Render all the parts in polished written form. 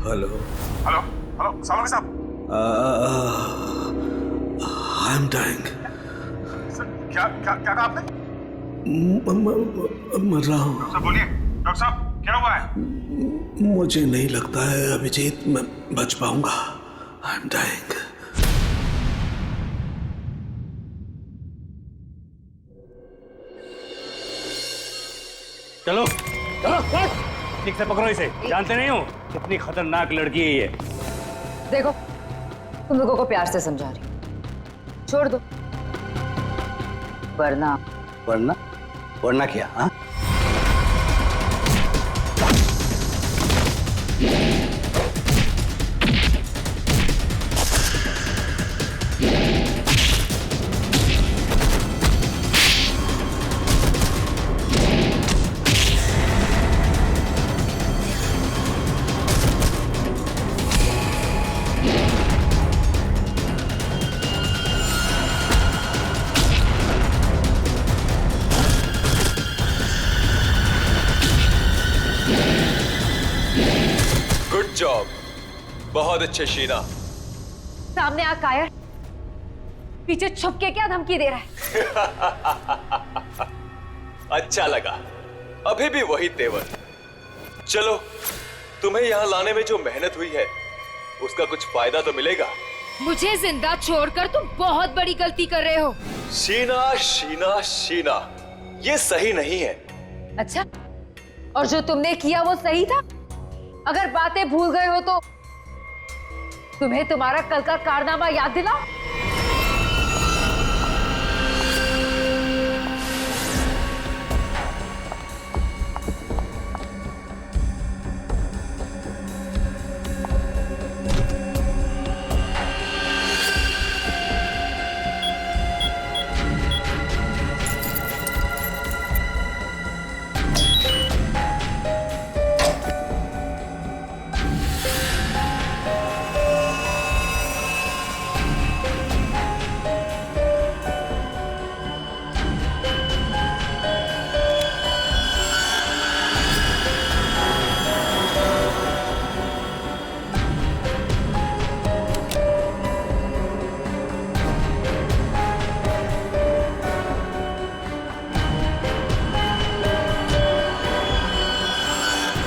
Hello hello hello Salvi साहब। I am dying. क्या क्या क्या कहा आपने? मर रहा हूँ। डॉक्टर साहब बोलिए, डॉक्टर साहब क्या हुआ है? मुझे नहीं लगता है अभिजीत मैं बच पाऊंगा। I am dying. चलो चलो ठीक से पकड़ो इसे। जानते नहीं हो कितनी खतरनाक लड़की है ये। देखो तुम लोगों को प्यार से समझा रही हूं, छोड़ दो वरना वरना वरना क्या? हाँ, गुड जॉब, बहुत अच्छे शीना। सामने आ कायर, पीछे छुप के क्या धमकी दे रहा है? अच्छा लगा, अभी भी वही तेवर। चलो, तुम्हें यहां लाने में जो मेहनत हुई है उसका कुछ फायदा तो मिलेगा। मुझे जिंदा छोड़कर तुम बहुत बड़ी गलती कर रहे हो। शीना शीना शीना, ये सही नहीं है। अच्छा, और जो तुमने किया वो सही था? अगर बातें भूल गए हो तो तुम्हें तुम्हारा कल का कारनामा याद दिलाओ।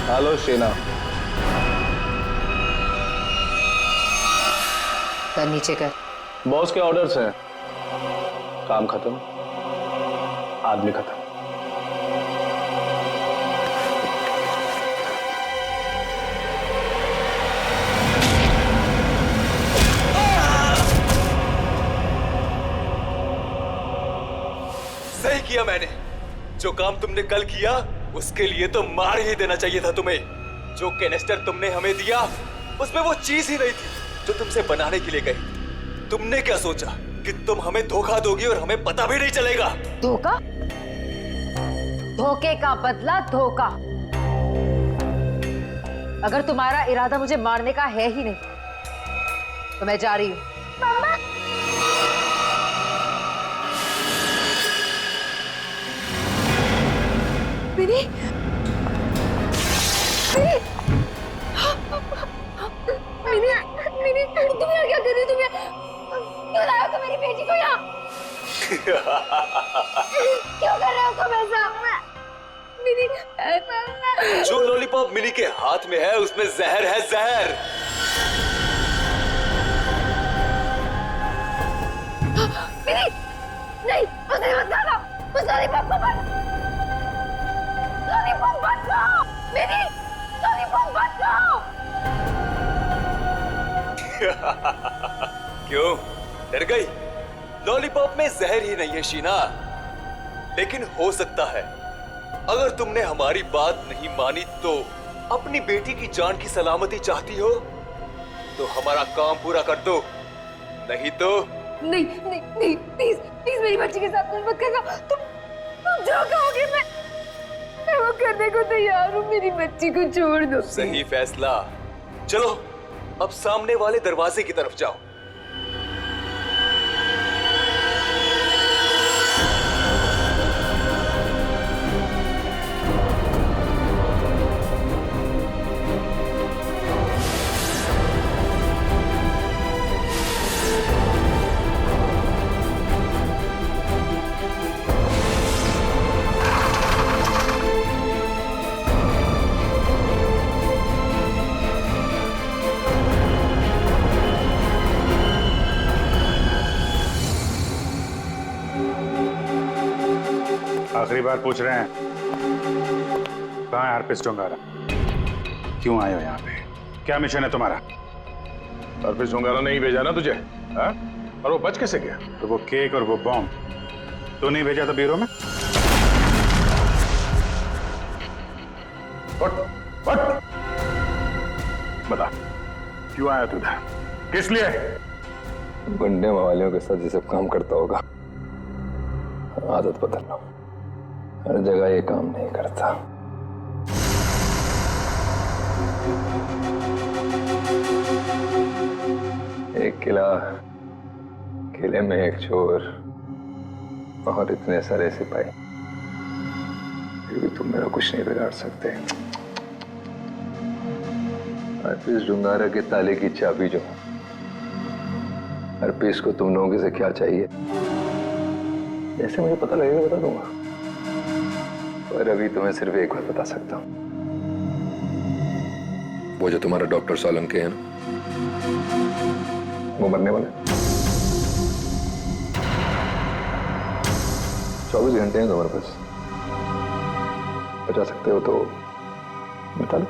हेलो शीना। कर नीचे कर। बॉस के ऑर्डर्स हैं। काम खत्म, आदमी खत्म। सही किया मैंने। जो काम तुमने कल किया उसके लिए तो मार ही देना चाहिए था तुम्हें। जो कैनिस्टर तुमने हमें दिया उसमें वो चीज ही नहीं थी जो तुमसे बनाने के लिए कही। तुमने क्या सोचा कि तुम हमें धोखा दोगी और हमें पता भी नहीं चलेगा? धोखा? धोखे का बदला धोखा। अगर तुम्हारा इरादा मुझे मारने का है ही नहीं तो मैं जा रही हूं। मिनी, मिनी, मिनी, तुम यहाँ क्या कर रही हो? तुम क्यों लाए हो तुम मेरी बेटी को यहाँ? क्यों कर रहे हो तुम ऐसा? मिनी, जो लॉलीपॉप मिनी के हाथ में है उसमें जहर है, जहर। मिनी, नहीं, उसे मत खाना, उस लॉलीपॉप को मत। लॉलीपॉप मत खाओ, मिनी, लॉलीपॉप मत खाओ। क्यों डर गई? लॉलीपॉप में जहर ही नहीं है शीना, लेकिन हो सकता है अगर तुमने हमारी बात नहीं मानी तो अपनी बेटी की जान की सलामती चाहती हो तो हमारा काम पूरा कर दो, नहीं तो नहीं नहीं नहीं, प्लीज प्लीज मेरी बच्ची के साथ कुछ मत करना। तुम जो कहोगे मैं वो करने को तैयार हूँ। मेरी बच्ची को छोड़ दो। सही फैसला। चलो अब सामने वाले दरवाजे की तरफ जाओ। आखिरी बार पूछ रहे हैं, कहाँ है हरप्रीत डोंगारा? क्यों आए हो यहाँ पे? क्या मिशन है तुम्हारा? हरप्रीत डोंगारा ने ही भेजा ना तुझे, हाँ? और वो बच कैसे गया? तो वो केक और वो बॉम्ब तो नहीं भेजा था ब्यूरो में? उठ! बता, क्यों आया तू इधर? किस लिए? गुंडे मवालियों के साथ ये सब काम करता होगा। आदत बदल लो, हर जगह ये काम नहीं करता। एक किला, किले में एक चोर और इतने सारे सिपाही, फिर भी तुम मेरा कुछ नहीं बिगाड़ सकते। हरप्रीत डोंगारा के ताले की चाबी जो, हरप्रीत को तुम लोगों से क्या चाहिए जैसे मुझे पता लगेगा बता दूंगा, पर अभी तुम्हें सिर्फ एक बात बता सकता हूं। वो जो तुम्हारा डॉक्टर सोलंकी है ना, वो मरने वाला है। 24 घंटे हैं तुम्हारे पास, बचा सकते हो तो बता दो।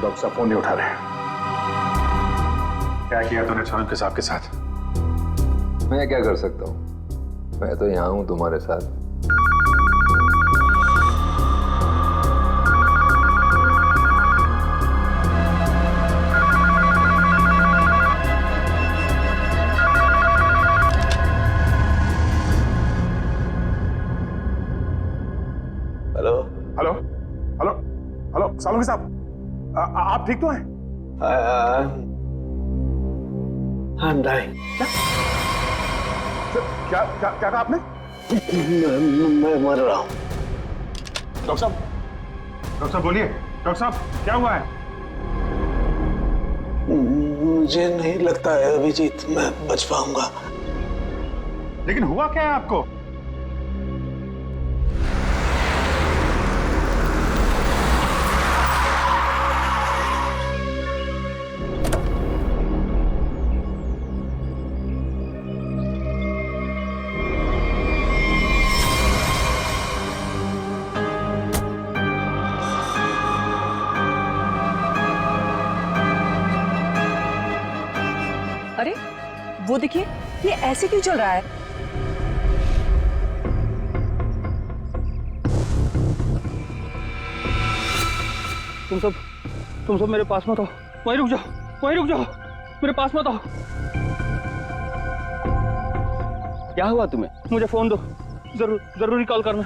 डॉक्टर साहब फोन नहीं उठा रहे। क्या किया तूने सोलंकी साहब के साथ? मैं क्या कर सकता हूँ? मैं तो यहाँ हूँ तुम्हारे साथ। Hello hello hello hello Solanki साहब, आप ठीक तो हैं? I'm dying. क्या क्या क्या कहा आपने? मैं मर रहा हूँ। डॉक्टर साहब बोलिए। डॉक्टर साहब क्या हुआ है? मुझे नहीं लगता है अभिजीत मैं बच पाऊंगा। लेकिन हुआ क्या है आपको? अरे वो देखिए, ये ऐसे क्यों चल रहा है? तुम सब मेरे पास मत आओ, वहीं रुक जाओ, मेरे पास मत आओ। क्या हुआ तुम्हें? मुझे फोन दो, जरूरी कॉल करना।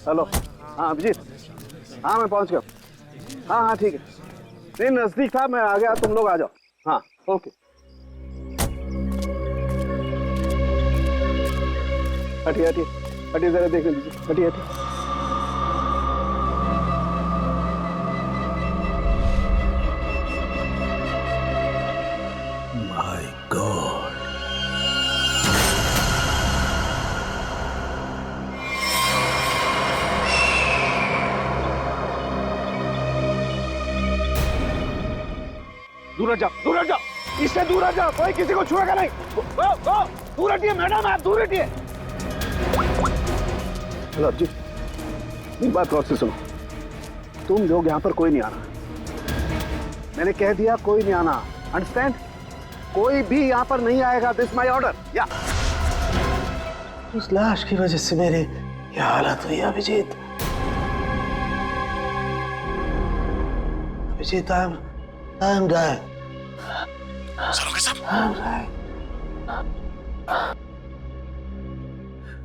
हेलो, हाँ अभिजीत, हाँ मैं पहुंच गया। हाँ ठीक है, नहीं नजदीक था, मैं आ गया, तुम लोग आ जाओ। हाँ ओके। हटिए जरा देख लीजिए, हटिए। माय गॉड, दूर हट जाओ, इससे दूर हट जाओ, कोई किसी को छुएगा नहीं। दूर हटिए मैडम, आप दूर हटिए। हेलो जी, एक बात गौर से सुनो, तुम लोग यहाँ पर कोई नहीं आना, मैंने कह दिया कोई नहीं आना, अंडरस्टैंड? कोई भी यहाँ पर नहीं आएगा, दिस माय ऑर्डर। या उस लाश की वजह से मेरी ये हालत हुई Abhijeet. Abhijeet, I am dying.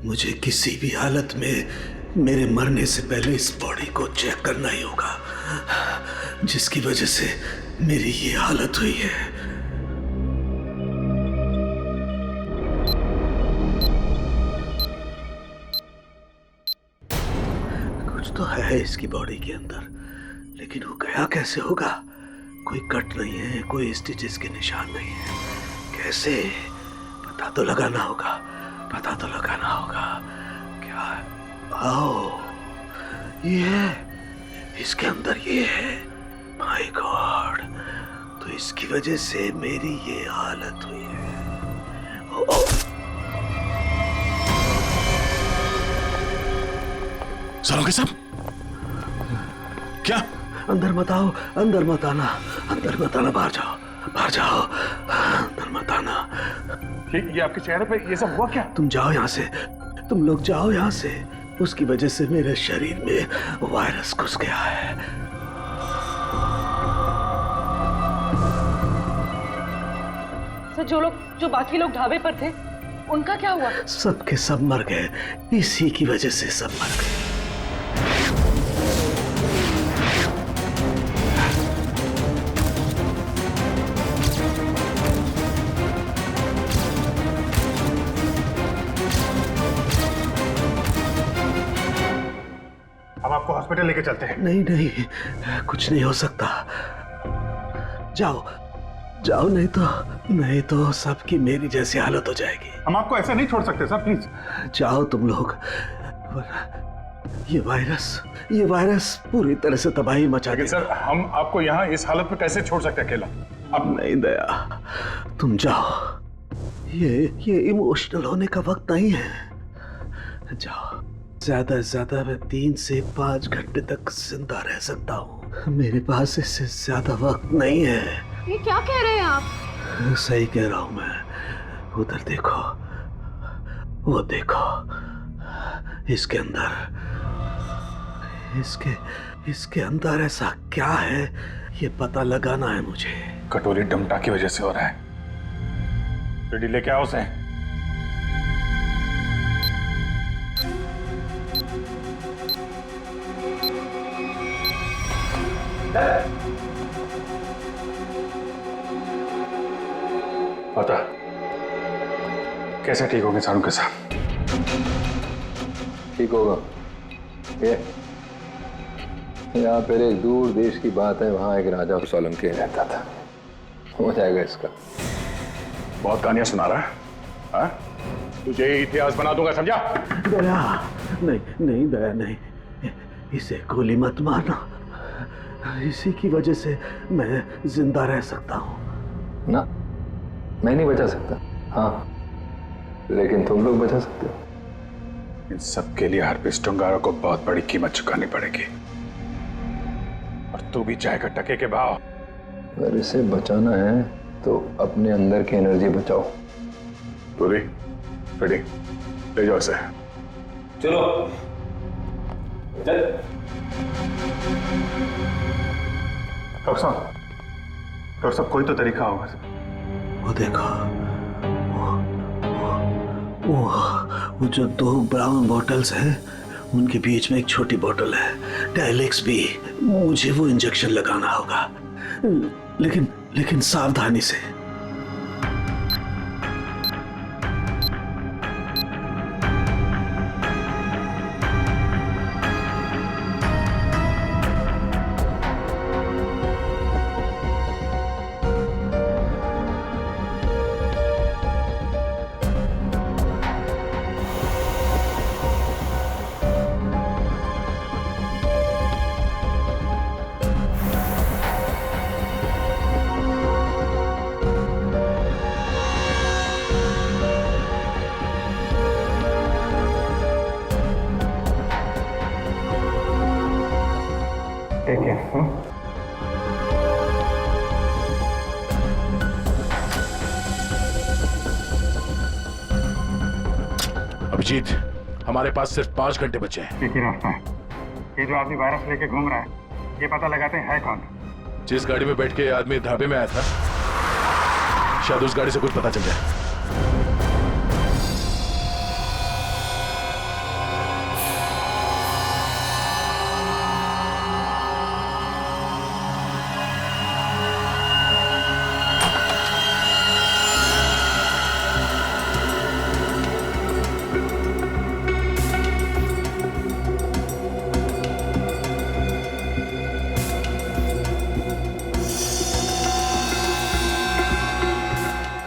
मुझे किसी भी हालत में मेरे मरने से पहले इस बॉडी को चेक करना ही होगा, जिसकी वजह से मेरी ये हालत हुई है। कुछ तो है इसकी बॉडी के अंदर, लेकिन वो गया कैसे होगा? कोई कट नहीं है, कोई स्टिचेस के निशान नहीं है। कैसे? पता तो लगाना होगा, पता तो लगाना होगा। क्या? आओ, ये है, इसके अंदर ये है। माय गॉड, तो इसकी वजह से मेरी ये हालत हुई है। ओ, सालों साहब, क्या? अंदर मत आओ, अंदर मत आना, अंदर मत आना, बाहर जाओ, बाहर जाओ, अंदर मत आना। ये आपके चेहरे पे ये सब हुआ क्या? तुम जाओ यहाँ से, तुम लोग जाओ यहाँ से। उसकी वजह से मेरे शरीर में वायरस घुस गया है। सर, जो बाकी लोग ढाबे पर थे, उनका क्या हुआ? सब के सब मर गए, इसी की वजह से सब मर गए। अब आपको हॉस्पिटल लेके चलते हैं। नहीं नहीं, कुछ नहीं हो सकता। जाओ जाओ, नहीं तो सबकी मेरी जैसी हालत हो जाएगी। हम आपको ऐसे नहीं छोड़ सकते सर, प्लीज जाओ तुम लोग। ये वायरस पूरी तरह से तबाही मचा लेकिन देगा। सर, हम आपको यहाँ इस हालत में कैसे छोड़ सकते अकेला? अब नहीं दया, तुम जाओ। ये इमोशनल होने का वक्त नहीं है। जाओ। ज्यादा से ज्यादा मैं 3 से 5 घंटे तक जिंदा रह सकता हूँ। मेरे पास इससे ज्यादा वक्त नहीं है। ये क्या कह रहे हैं आप? सही कह रहा हूँ मैं। उधर देखो, वो देखो, इसके इसके अंदर ऐसा क्या है, ये पता लगाना है मुझे। कटोरी डमटा की वजह से हो रहा है। रेडी लेके आओ उसे। पता कैसे ठीक होंगे सारू के साथ? ठीक होगा। ये यहाँ पर एक दूर देश की बात है, वहां एक राजा सोलंकी रहता था। हो जाएगा इसका। बहुत कहानियां सुना रहा है, हाँ? तुझे इतिहास बना दूंगा, समझा? दया नहीं दया नहीं, इसे गोली मत मारना। इसी की वजह से मैं जिंदा रह सकता हूँ। ना, मैं नहीं बचा सकता, हाँ, लेकिन तुम लोग बचा सकते हो। इन सब के लिए हार्पिस टुंगारा को बहुत बड़ी कीमत चुकानी पड़ेगी, और तू भी चाहेगा टके के भाव। अगर इसे बचाना है तो अपने अंदर की एनर्जी बचाओ। पूरी रेडी, ले जाओ इसे। चलो चल। डॉक्टर साहब, कोई तो तरीका होगा। वो देखो, वो जो 2 ब्राउन बॉटल्स हैं, उनके बीच में एक छोटी बोतल है, डायलेक्स भी। मुझे वो इंजेक्शन लगाना होगा, लेकिन सावधानी से। ठीक है। अभिजीत, हमारे पास सिर्फ 5 घंटे बचे हैं। एक ही रास्ता है। ये जो आदमी वायरस लेके घूम रहा है, ये पता लगाते हैं है कौन। जिस गाड़ी में बैठ के आदमी ढाबे में आया था, शायद उस गाड़ी से कुछ पता चल जाए।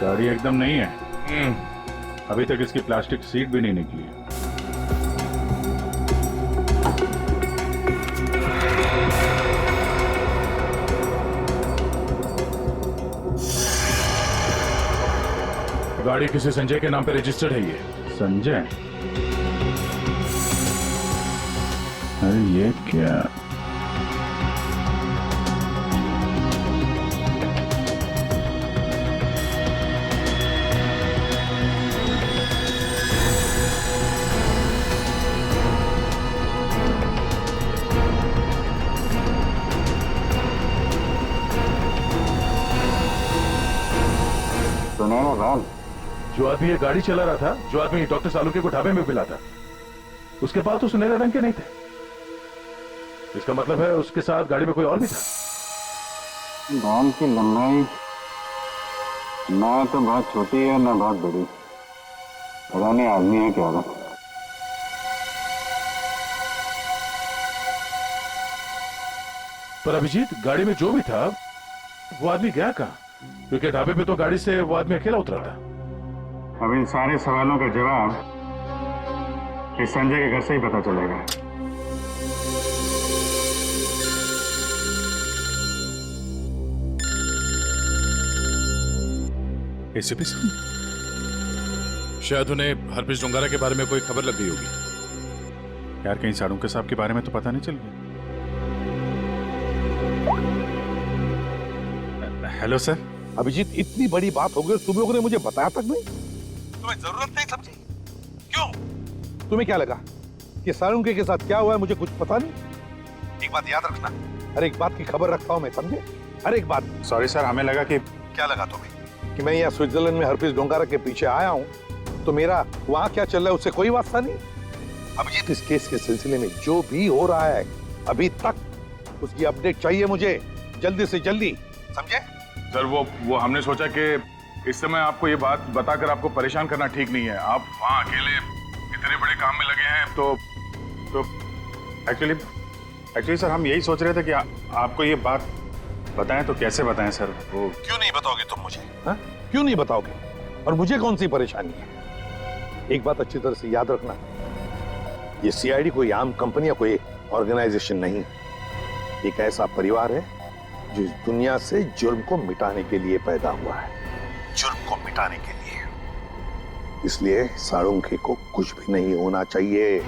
गाड़ी एकदम नहीं है। अभी तक इसकी प्लास्टिक सीट भी नहीं निकली है। गाड़ी किसी संजय के नाम पे रजिस्टर्ड है ये। संजय? अरे ये क्या? जो आदमी ये गाड़ी चला रहा था, जो आदमी डॉक्टर सालुंके को ढाबे में मिला था, उसके पास तो सुनहरे रंग के नहीं थे। इसका मतलब है उसके साथ गाड़ी में कोई और भी था। बाल की लंबाई ना तो बहुत छोटी है ना बहुत बड़ी, पता नहीं आदमी है क्या था। पर अभिजीत, गाड़ी में जो भी था वो आदमी गया कहाँ? क्योंकि ढाबे पे तो गाड़ी से वो आदमी अकेला उतरा था। अब इन सारे सवालों का जवाब इस संजय के घर से ही पता चलेगा। एसीपी साहब, शायद उन्हें हरप्रीत डोंगारा के बारे में कोई खबर लग गई होगी। यार कहीं सालुंके साहब के बारे में तो पता नहीं चल गया। Hello sir. अभिजीत, इतनी बड़ी बात हो गई, तुम लोगों ने मुझे बताया तक नहीं? तुम्हें जरूरत नहीं समझी? क्यों? तुम्हें क्या लगा कि सालुंके के साथ क्या हुआ है मुझे कुछ पता नहीं? एक बात याद रखना, हर एक बात की खबर रखता हूं मैं, समझे? हर एक बात। सॉरी सर, हमें लगा कि क्या लगा तुम्हें कि मैं यहाँ स्विट्जरलैंड में हरप्रीत डोंगारा के पीछे आया हूँ तो मेरा वहां क्या चल रहा है उससे कोई वास्ता नहीं? अभिजीत, इस केस के सिलसिले में जो भी हो रहा है अभी तक उसकी अपडेट चाहिए मुझे, जल्दी से जल्दी, समझे? सर वो हमने सोचा कि इस समय आपको ये बात बताकर आपको परेशान करना ठीक नहीं है। आप वहाँ अकेले इतने बड़े काम में लगे हैं तो एक्चुअली सर हम यही सोच रहे थे कि आपको ये बात बताएं तो कैसे बताएं सर? वो क्यों नहीं बताओगे तुम मुझे? हा? क्यों नहीं बताओगे? और मुझे कौन सी परेशानी है? एक बात अच्छी तरह से याद रखना, ये सीआईडी कोई आम कंपनी या कोई ऑर्गेनाइजेशन नहीं, एक ऐसा परिवार है जो इस दुनिया से जुर्म को मिटाने के लिए पैदा हुआ है, जुर्म को मिटाने के लिए। इसलिए सालुंके को कुछ भी नहीं होना चाहिए,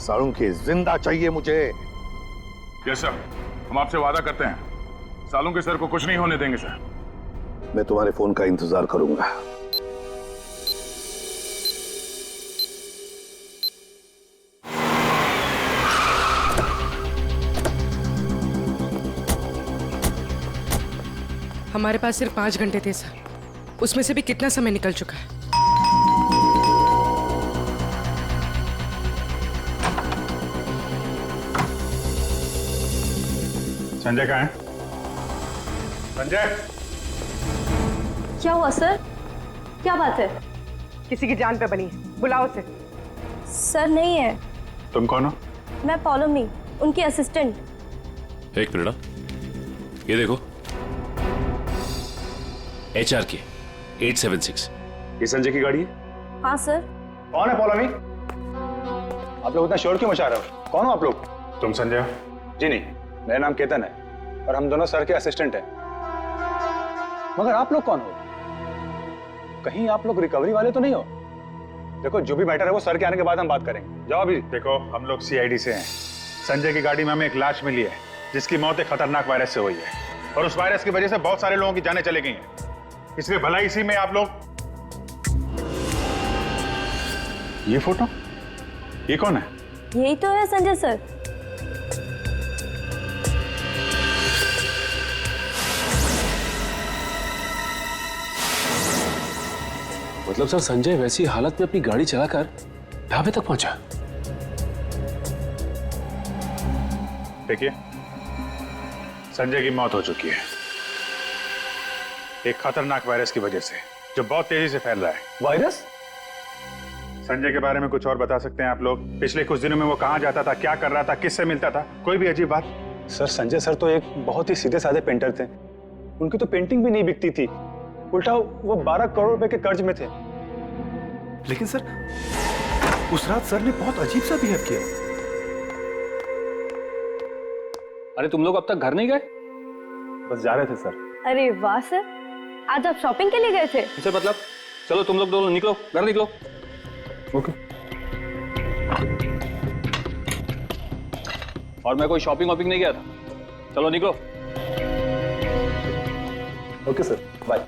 सालुंके जिंदा चाहिए मुझे। यस सर, हम आपसे वादा करते हैं सालुंके सर को कुछ नहीं होने देंगे सर। मैं तुम्हारे फोन का इंतजार करूंगा। हमारे पास सिर्फ 5 घंटे थे सर, उसमें से भी कितना समय निकल चुका है। संजय कहाँ है? संजय! क्या हुआ सर? क्या बात है? किसी की जान पे बनी है, बुलाओ उसे। सर नहीं है। तुम कौन हो? मैं पौलोमी, उनकी असिस्टेंट। एक मिनट, ये देखो, HRK 876। ये संजय की गाड़ी है? हाँ सर। कौन है पौलोमी? आप लोग इतना शोर क्यों मचा रहे हो? कौन हो आप लोग? तुम संजय? जी नहीं, मेरा नाम केतन है और हम दोनों सर के असिस्टेंट हैं। मगर आप लोग कौन हो? कहीं आप लोग रिकवरी वाले तो नहीं हो? देखो, जो भी मैटर है वो सर के आने के बाद हम बात करेंगे। जाओ अभी। देखो, हम लोग सीआईडी से हैं। संजय की गाड़ी में हमें एक लाश मिली है जिसकी मौत एक खतरनाक वायरस से हुई है और उस वायरस की वजह से बहुत सारे लोगों की जानें चली गई हैं। इसलिए भला इसी में आप लोग। ये फोटो, ये कौन है? यही तो है संजय सर। मतलब सर संजय वैसी हालत में अपनी गाड़ी चलाकर ढाबे तक पहुंचा? देखिए, संजय की मौत हो चुकी है एक खतरनाक वायरस की वजह से, जो बहुत तेजी से फैल रहा है। वायरस? संजय के बारे में कुछ और बता सकते हैं आप लोग? पिछले कुछ दिनों में वो कहाँ जाता था, क्या कर रहा था, किससे मिलता था? कोई भी अजीब बात? सर संजय सर तो एक बहुत ही सीधे साधे पेंटर थे। उनकी तो पेंटिंग भी नहीं बिकती थी, उल्टा वो 12 करोड़ रुपए के कर्ज में थे। लेकिन सर उस रात सर ने बहुत अजीब सा बिहेव किया। अरे तुम लोग अब तक घर नहीं गए? बस जा रहे थे सर। अरे वाह सर, आज आप शॉपिंग के लिए गए थे? इसे मतलब चलो तुम लोग दोनों निकलो, घर निकलो। ओके। और मैं कोई शॉपिंग वॉपिंग नहीं गया था, चलो निकलो। Okay sir, bye.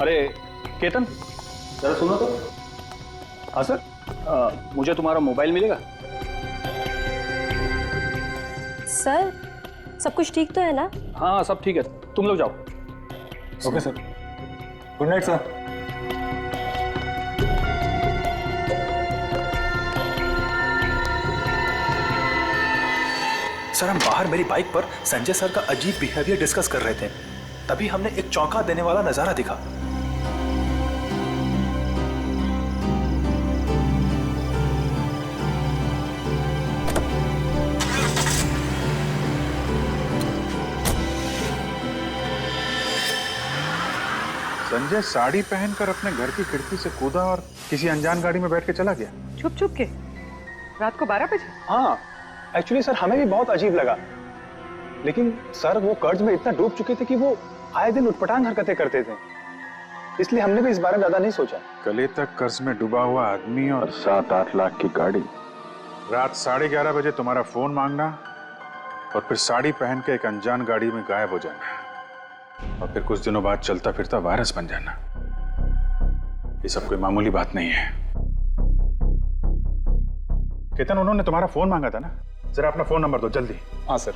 अरे केतन, जरा सुनो तो। हाँ सर, मुझे तुम्हारा मोबाइल मिलेगा? सर सब कुछ ठीक तो है ना? हाँ सब ठीक है, तुम लोग जाओ। Okay sir, good night sir. Sir हम बाहर मेरी बाइक पर संजय सर का अजीब बिहेवियर डिस्कस कर रहे थे, तभी हमने एक चौंका देने वाला नजारा देखा। संजय साड़ी पहनकर अपने घर की खिड़की से कूदा और किसी अनजान गाड़ी में बैठ के चला गया। छुप छुप के रात को 12 बजे? हाँ एक्चुअली सर हमें भी बहुत अजीब लगा, लेकिन सर वो कर्ज में इतना डूब चुके थे कि वो आए दिन उटपटांग हरकतें करते थे, इसलिए हमने भी इस बारे में ज्यादा नहीं सोचा। गले तक कर्ज में डूबा हुआ आदमी और 7-8 लाख की गाड़ी, रात 11:30 बजे तुम्हारा फोन मांगना और फिर साड़ी पहन के एक अनजान गाड़ी में गायब हो जाना और फिर कुछ दिनों बाद चलता फिरता वायरस बन जाना, ये सब कोई मामूली बात नहीं है। केतन, उन्होंने तुम्हारा फोन मांगा था ना? जरा अपना फोन नंबर दो जल्दी। हाँ सर।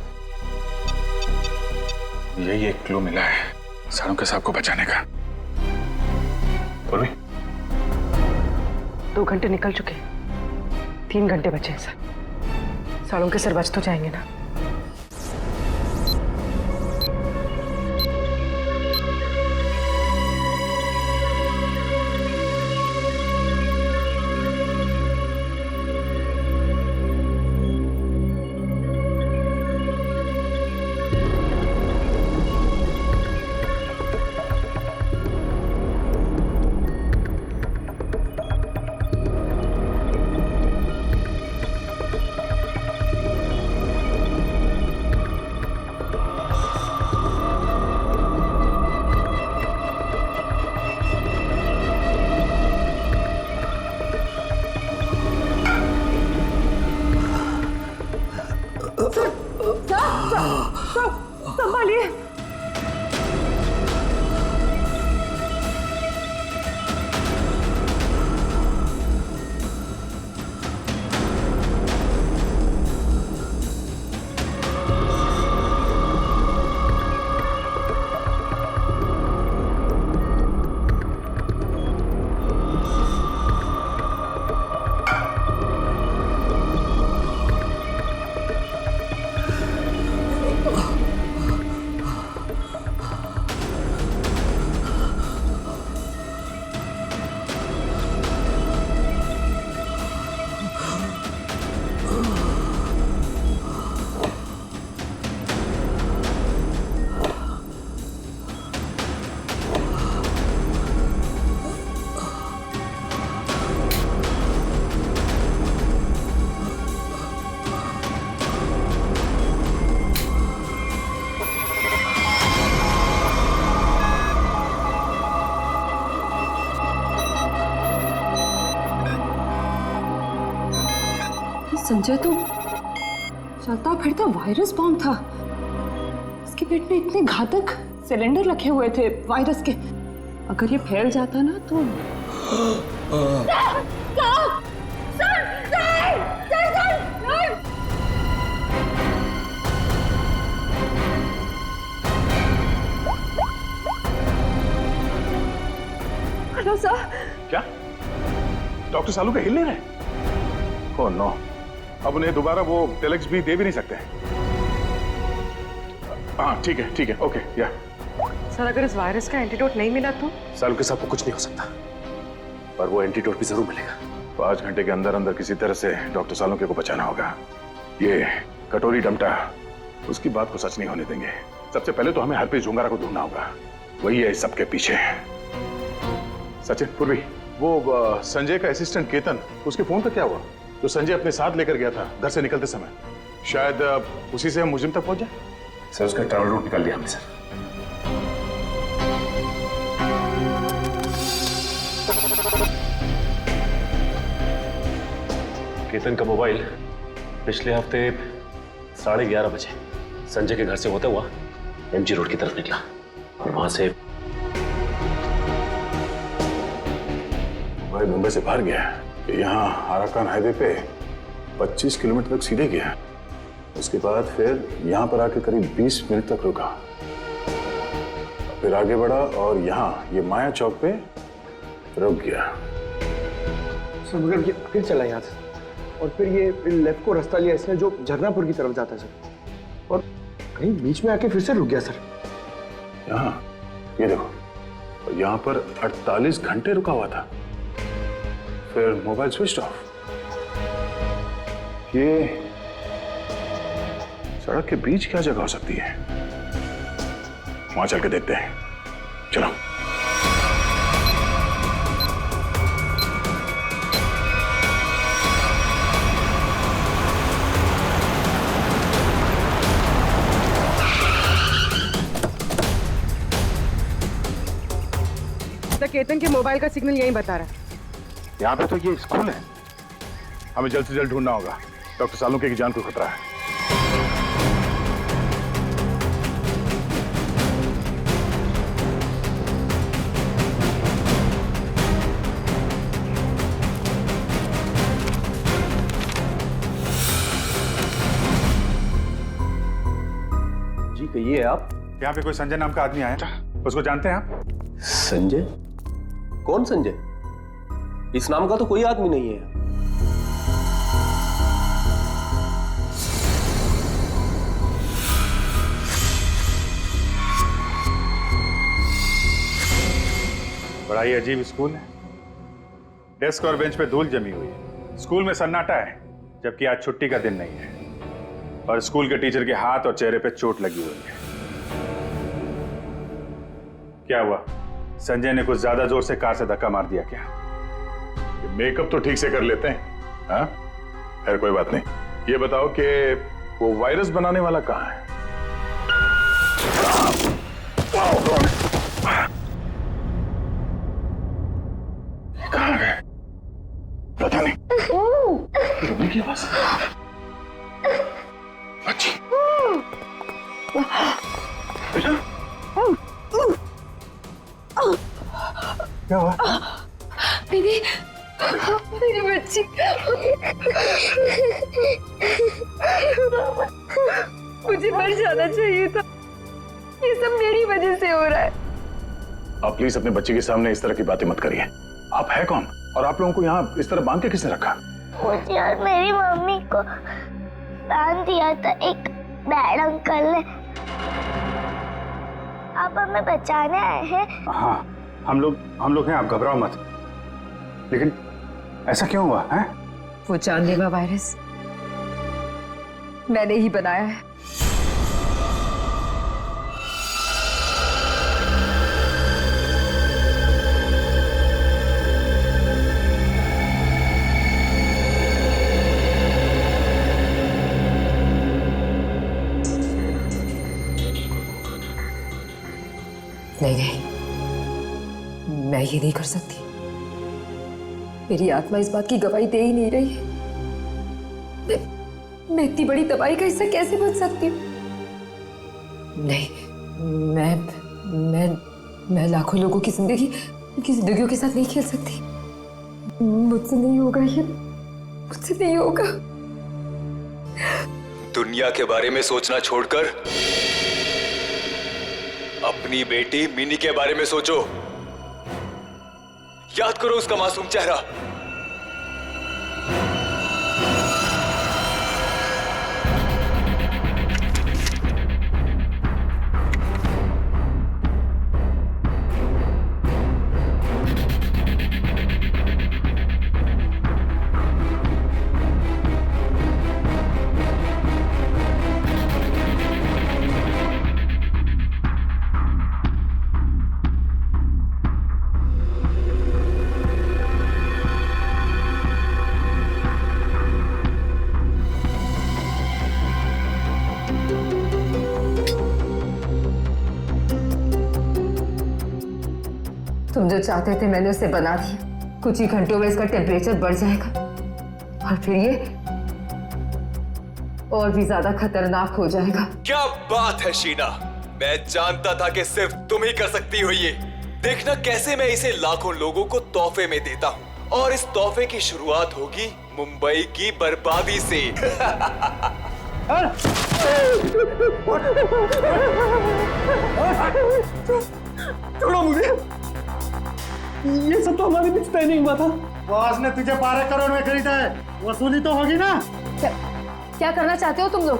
यही एक क्लू मिला है सालों साहब को बचाने का। बोल भी। 2 घंटे निकल चुके, 3 घंटे बचे हैं सर। सालों के सर बच तो जाएंगे ना? संभालिए। संजय तो चलता फिरता वायरस बॉम्ब था। इसके पेट में इतने घातक सिलेंडर रखे हुए थे वायरस के, अगर ये फैल जाता ना तो हेलो सर। क्या डॉक्टर सालू के हिल नहीं रहे? ओह नो, अब उन्हें दोबारा वो टेलेक्स भी दे भी नहीं सकते। हाँ ठीक है, ओके या। सर अगर इस वायरस का एंटीडोट नहीं मिला तो? सालू के साथ कुछ नहीं हो सकता, पर वो एंटीडोट भी जरूर मिलेगा। 5 घंटे के अंदर अंदर किसी तरह से डॉक्टर सालुंके को बचाना होगा। ये कटोरी डमटा उसकी बात को सच नहीं होने देंगे। सबसे पहले तो हमें हरप्रीत जुंगारा को ढूंढना होगा, वही है इस सबके पीछे। सचिन, पूर्वी, वो संजय का असिस्टेंट केतन, उसके फोन का क्या हुआ? जो संजय अपने साथ लेकर गया था घर से निकलते समय, शायद उसी से हम मुजिम तक पहुंच जाए। सर उसका ट्रैवल रूट निकाल दिया हमने सर। केतन का मोबाइल पिछले हफ्ते 11:30 बजे संजय के घर से होता हुआ एमजी रोड की तरफ निकला और वहां से भाई मुंबई से बाहर गया, यहाँ आराकान हाईवे पे 25 किलोमीटर तक सीधे गया। उसके बाद फिर यहाँ पर आके करीब 20 मिनट तक रुका, फिर आगे बढ़ा और यहाँ ये माया चौक पे रुक गया। सर मगर ये फिर चला यहाँ से और फिर ये लेफ्ट को रास्ता लिया इसने जो झरनापुर की तरफ जाता है सर, और कहीं बीच में आके फिर से रुक गया सर। यहाँ ये देखो, यहाँ पर 48 घंटे रुका हुआ था, फिर मोबाइल स्विच ऑफ। ये सड़क के बीच क्या जगह हो सकती है? वहां चल के देखते हैं, चलो। केतन के मोबाइल का सिग्नल यहीं बता रहा है। यहाँ पे तो ये स्कूल है, हमें जल्द से जल्द ढूंढना होगा। डॉक्टर सालुंके की जान को खतरा है। जी कहिए आप। यहाँ पे कोई संजय नाम का आदमी आया था, उसको जानते हैं आप? संजय? कौन संजय? इस नाम का तो कोई आदमी नहीं है। बड़ा ही अजीब स्कूल है। डेस्क और बेंच पे धूल जमी हुई है। स्कूल में सन्नाटा है, जबकि आज छुट्टी का दिन नहीं है। और स्कूल के टीचर के हाथ और चेहरे पे चोट लगी हुई है। क्या हुआ? संजय ने कुछ ज्यादा जोर से कार से धक्का मार दिया क्या? मेकअप तो ठीक से कर लेते हैं, हाँ? खैर कोई बात नहीं। ये बताओ कि वो वायरस बनाने वाला कहाँ है? कहाँ है? पता नहीं। रोने की आवाज। अच्छी। बेटा? क्या हुआ? दीदी, मेरी बच्ची। मुझे मर जाना चाहिए था। ये सब मेरी वजह से हो रहा है। आप प्लीज अपने बच्चे के सामने इस तरह की बातें मत करिए। आप है कौन? और आप लोगों को यहाँ इस तरह बांध के किसने रखा? मुझे और मेरी मम्मी को बांध दिया था एक बैड अंकल ने। आप हमें बचाने आए हैं? हाँ, हम लोग हैं, आप घबराओ मत। लेकिन ऐसा क्यों हुआ है? वो जानलेवा वायरस मैंने ही बनाया है। नहीं, मैं ये नहीं कर सकती। मेरी आत्मा इस बात की गवाही दे ही नहीं रही है। मैं इतनी बड़ी तबाही का हिस्सा कैसे बन सकती हूँ? नहीं, मैं लाखों लोगों की जिंदगियों के साथ नहीं खेल सकती। मुझसे नहीं होगा ये, मुझसे नहीं होगा। दुनिया के बारे में सोचना छोड़कर अपनी बेटी मिनी के बारे में सोचो। याद करो उसका मासूम चेहरा। तुम जो चाहते थे मैंने उसे बना दिया। कुछ ही घंटों में इसका टेम्परेचर बढ़ जाएगा और फिर ये और भी ज्यादा खतरनाक हो जाएगा। क्या बात है शीना, मैं जानता था कि सिर्फ तुम ही कर सकती हो ये। देखना कैसे मैं इसे लाखों लोगों को तोहफे में देता हूँ और इस तोहफे की शुरुआत होगी मुंबई की बर्बादी से। छोड़ो मुझे, ये सब तो हमारे बीच तय नहीं हुआ था। बॉस ने तुझे 12 करोड़ में खरीदा है, वसूली तो होगी ना। क्या करना चाहते हो तुम लोग?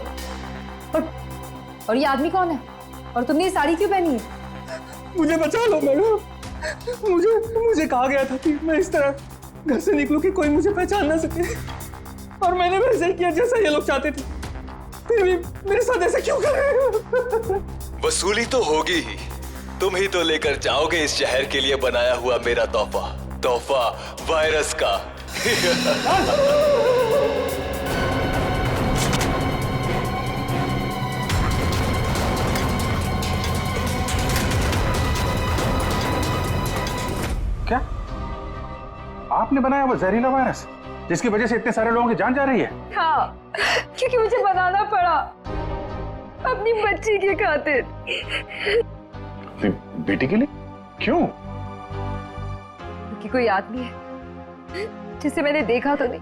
और ये आदमी कौन है? और तुमने ये साड़ी क्यों पहनी है? मुझे बचा लो मैडम, मुझे कहा गया था कि मैं इस तरह घर से निकलूं कि कोई मुझे पहचान ना सके, और मैंने वैसे ही किया जैसा ये लोग चाहते थे। फिर भी मेरे साथ ऐसा क्यों कर रहे हो? वसूली तो होगी ही, तुम ही तो लेकर जाओगे इस शहर के लिए बनाया हुआ मेरा तोहफा वायरस का। क्या आपने बनाया वो जहरीला वायरस जिसकी वजह से इतने सारे लोगों की जान जा रही है? हाँ, क्योंकि मुझे बनाना पड़ा अपनी बच्ची के खातिर। बेटी के लिए? क्यों? कि कोई आदमी है जिसे मैंने देखा तो नहीं,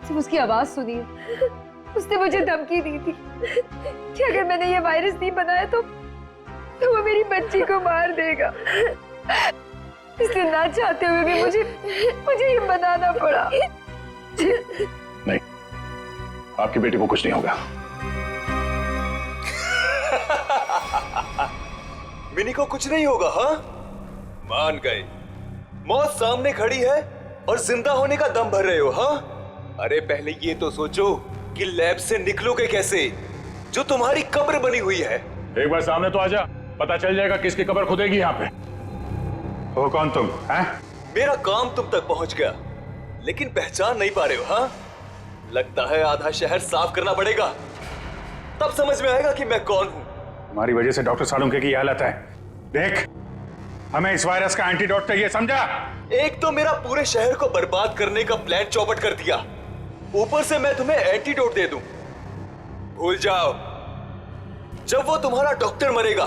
सिर्फ उसकी आवाज सुनी है। उसने मुझे धमकी दी थी कि अगर मैंने ये वायरस नहीं बनाया तो वो मेरी बच्ची को मार देगा। इसलिए ना चाहते हुए भी मुझे ये बनाना पड़ा। नहीं, आपकी बेटी को कुछ नहीं होगा। मिनी को कुछ नहीं होगा? हाँ, मान गए। मौत सामने खड़ी है और जिंदा होने का दम भर रहे हो? हाँ, अरे पहले ये तो सोचो कि लैब से निकलोगे कैसे, जो तुम्हारी कब्र बनी हुई है। एक बार सामने तो आजा, पता चल जाएगा किसकी कब्र खुदेगी यहाँ पे। हो कौन तुम? हैं? मेरा काम तुम तक पहुंच गया, लेकिन पहचान नहीं पा रहे हो? हाँ, लगता है आधा शहर साफ करना पड़ेगा, तब समझ में आएगा कि मैं कौन हूं। हमारी वजह से डॉक्टर सालुंके की हालत है। देख, हमें इस वायरस का एंटीडोट चाहिए, समझा? एक तो मेरा पूरे शहर को बर्बाद करने का प्लान चौपट कर दिया, ऊपर से मैं तुम्हें एंटीडोट दे दूं। भूल जाओ, जब वो तुम्हारा डॉक्टर मरेगा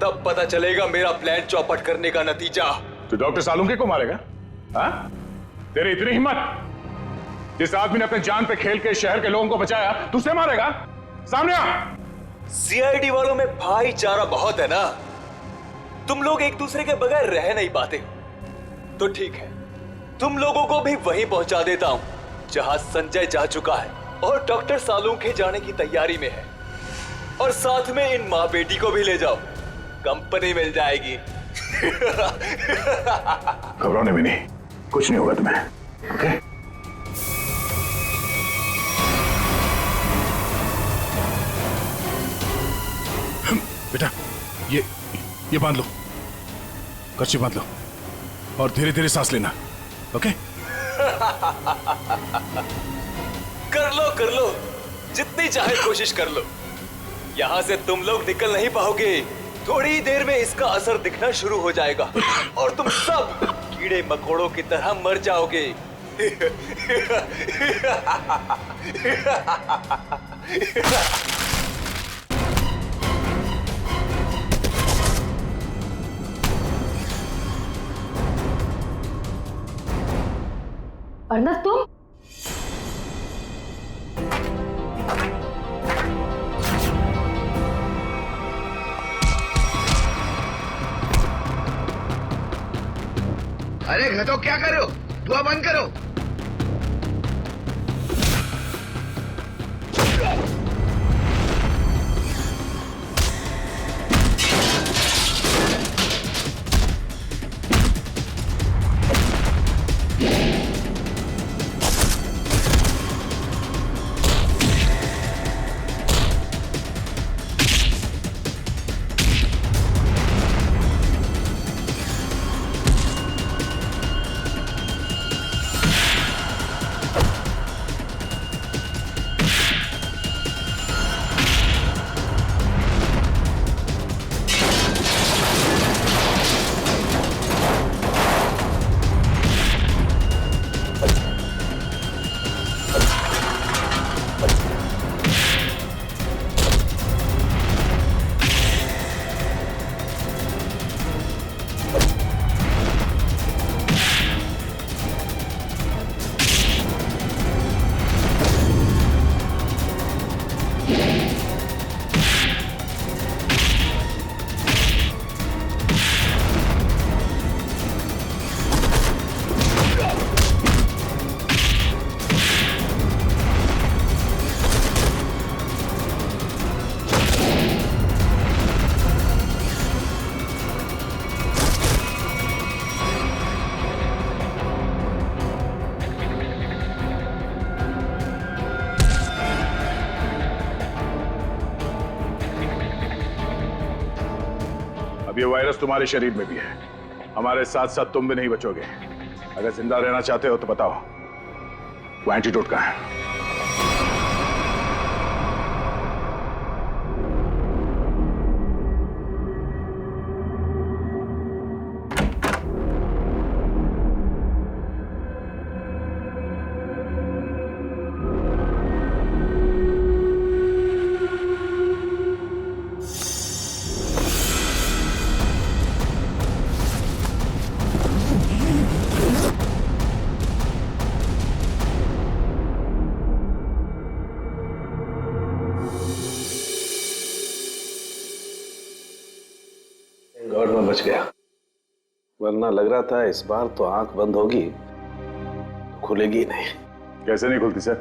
तब पता चलेगा मेरा प्लान चौपट करने का नतीजा। तो डॉक्टर सालुंके को मारेगा? हाँ? तेरी इतनी हिम्मत? जिस आदमी ने अपने जान पे खेल के शहर के लोगों को बचाया, तू उसे मारेगा? सामने आ। सीआईडी वालों में भाईचारा बहुत है ना, तुम लोग एक दूसरे के बगैर रह नहीं पाते। तो ठीक है, तुम लोगों को भी वहीं पहुंचा देता हूं जहां संजय जा चुका है और डॉक्टर सालुंके जाने की तैयारी में है, और साथ में इन माँ बेटी को भी ले जाओ, कंपनी मिल जाएगी। घबराने भी नहीं, कुछ नहीं होगा तुम्हें, ओके? बेटा, ये बांध लो, कर्ची बांध लो और धीरे धीरे सांस लेना, ओके? कर लो, जितनी चाहे कोशिश कर लो। यहां से तुम लोग निकल नहीं पाओगे, थोड़ी ही देर में इसका असर दिखना शुरू हो जाएगा और तुम सब कीड़े मकोड़ों की तरह मर जाओगे। अर्नब, तुम? अरे घटो, क्या कर रहे हो? धुआं बंद करो। अब ये वायरस तुम्हारे शरीर में भी है, हमारे साथ साथ तुम भी नहीं बचोगे। अगर जिंदा रहना चाहते हो तो बताओ, वो एंटीडोट कहाँ है? गॉड में बच गया, वरना लग रहा था इस बार तो आंख बंद होगी तो खुलेगी नहीं। कैसे नहीं खुलती सर?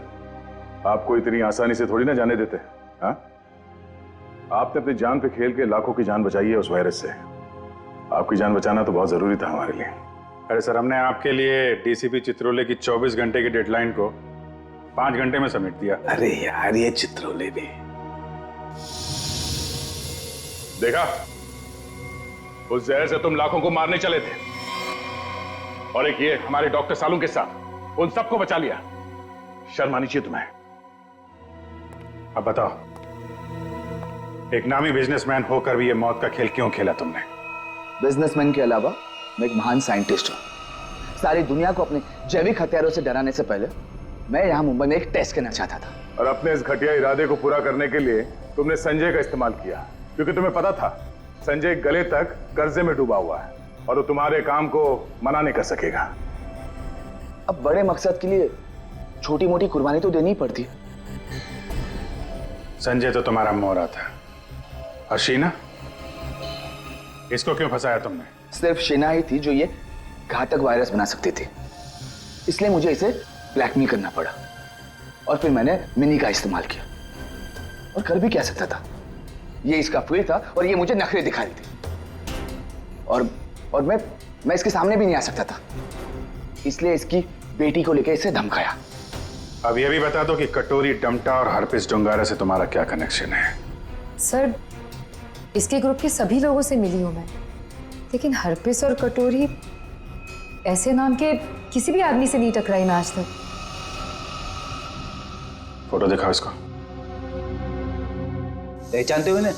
आपको इतनी आसानी से थोड़ी ना जाने देते। हाँ, आपने अपनी जान पे खेल के लाखों की जान बचाई है उस वायरस से। आपकी जान बचाना तो बहुत जरूरी था हमारे लिए। अरे सर, हमने आपके लिए डीसीपी चित्रोले की 24 घंटे की डेडलाइन को 5 घंटे में सबमिट दिया। अरे यार, ये चित्रोले भी देखा, उस जहर से तुम लाखों को मारने चले थे, और एक ये हमारे डॉक्टर सालू के साथ उन सबको बचा लिया। शर्म आनी चाहिए तुम्हें। अब बताओ, एक नामी बिजनेसमैन होकर भी ये मौत का खेल क्यों खेला तुमने? बिजनेसमैन के अलावा मैं एक महान साइंटिस्ट हूँ। सारी दुनिया को अपने जैविक हथियारों से डराने से पहले मैं यहाँ मुंबई में एक टेस्ट करना चाहता था। और अपने इस घटिया इरादे को पूरा करने के लिए तुमने संजय का इस्तेमाल किया, क्योंकि तुम्हें पता था संजय गले तक कर्जे में डूबा हुआ है और वो तुम्हारे काम को मना नहीं कर सकेगा। अब बड़े मकसद के लिए छोटी मोटी कुर्बानी तो देनी ही पड़ती है। संजय तो तुम्हारा मोहरा था, और शीना, इसको क्यों फंसाया तुमने? सिर्फ शीना ही थी जो ये घातक वायरस बना सकती थी, इसलिए मुझे इसे ब्लैकमेल करना पड़ा। और फिर मैंने मिनी का इस्तेमाल किया, और कर भी क्या सकता था, ये इसका फील्ड था और ये मुझे नखरे दिखा रही थी। और मैं इसके सामने भी नहीं आ सकता था, इसलिए इसकी बेटी को लेकर इसे धमकाया। अब ये भी बता दो कि कटोरी डमटा और हरपिस डोंगारा से तुम्हारा क्या कनेक्शन है? सर, इसके ग्रुप के सभी लोगों से मिली हूं मैं, लेकिन हरपिस और कटोरी ऐसे नाम के किसी भी आदमी से नहीं टकराई मैं आज तक। फोटो दिखाओ इसको। पहचानते हो इन्हें?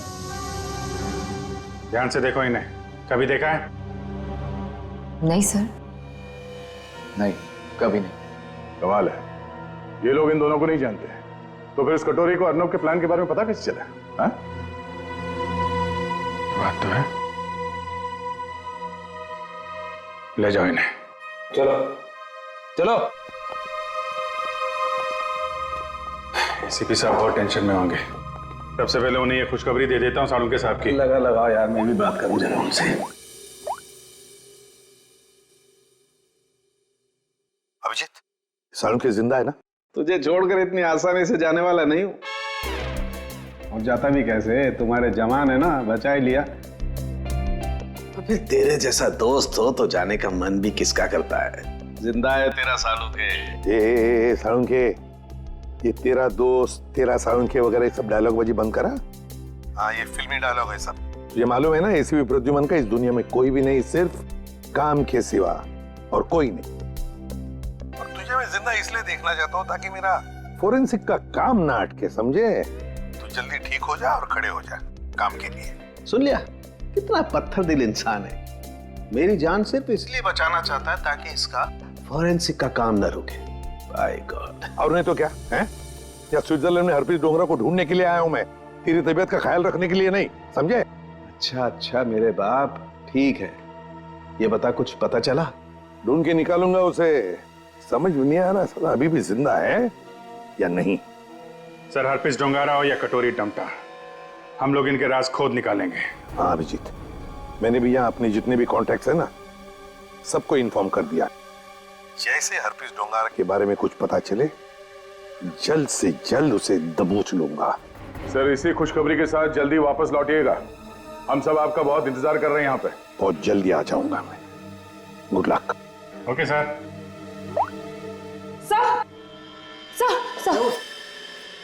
ध्यान से देखो इन्हें, कभी देखा है? नहीं सर। नहीं, कभी नहीं। कमाल है, ये लोग इन दोनों को नहीं जानते, तो फिर उस कटोरी को अर्नब के प्लान के बारे में पता कैसे चला? हाँ? बात तो है। ले जाओ इन्हें। चलो चलो। एसीपी साहब बहुत टेंशन में होंगे। सबसे पहले उन्हें ये खुशखबरी दे देता हूँ सालुंके साहब की। लगा यार, मैं भी बात करूं जरा उनसे। अभिजीत, सालुंखे जिंदा है ना? तुझे छोड़कर इतनी आसानी से जाने वाला नहीं हूं। और जाता भी कैसे, तुम्हारे जवान है ना, बचा ही लिया। अबे तेरे जैसा दोस्त हो तो जाने का मन भी किसका करता है। जिंदा है तेरा सालुंखे। ए सालुंखे, ये तेरा दोस्त, तेरा सालुंखे वगैरह सब डायलॉग बाजी बंद करा। हाँ, ये फिल्मी डायलॉग है सब। तुझे मालूम है ना, एसीपी प्रद्युमन का इस दुनिया में कोई भी नहीं, सिर्फ काम के सिवा और कोई नहीं। और तुझे मैं जिंदा इसलिए देखना चाहता हूँ ताकि मेरा फोरेंसिक का काम ना अटके, समझे? तू जल्दी ठीक हो जा और खड़े हो जा काम के लिए। सुन लिया, कितना पत्थर दिल इंसान है। मेरी जान सिर्फ इसलिए बचाना चाहता है ताकि इसका फोरेंसिक का काम न रुके। By God. और नहीं तो क्या है? या स्विट्जरलैंड में हरप्रीत डोंगरा को ढूंढने के लिए आया हूं मैं, तेरी तबीयत का ख्याल रखने के लिए नहीं, समझे? अच्छा मेरे बाप, ठीक है। ये बता, कुछ पता चला? ढूंढ के निकालूंगा उसे। समझ में नहीं आ रहा साला अभी भी जिंदा है या नहीं। सर, हरप्रीत डोंगारा हो या कटोरी डमटा, हम लोग इनके राज खोद निकालेंगे। हाँ अभिजीत, मैंने भी यहाँ अपने जितने भी कॉन्टैक्ट्स है ना, सबको इन्फॉर्म कर दिया। जैसे हरप्रीत डोंगारा के बारे में कुछ पता चले, जल्द से जल्द उसे दबोच लूंगा। सर, इसी खुशखबरी के साथ जल्दी वापस लौटिएगा। हम सब आपका बहुत इंतजार कर रहे हैं यहाँ पे। बहुत जल्दी आ जाऊंगा मैं। Good luck. Okay sir.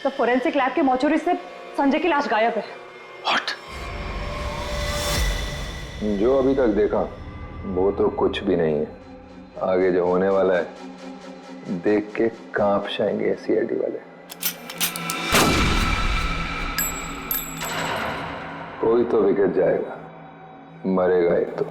तो फोरेंसिक लैब के मोर्चरी से संजय की लाश गायब है। जो अभी तक देखा वो तो कुछ भी नहीं है। आगे जो होने वाला है देख के कांप जाएंगे सीआईडी वाले। कोई तो बिगड़ जाएगा, मरेगा एक तो।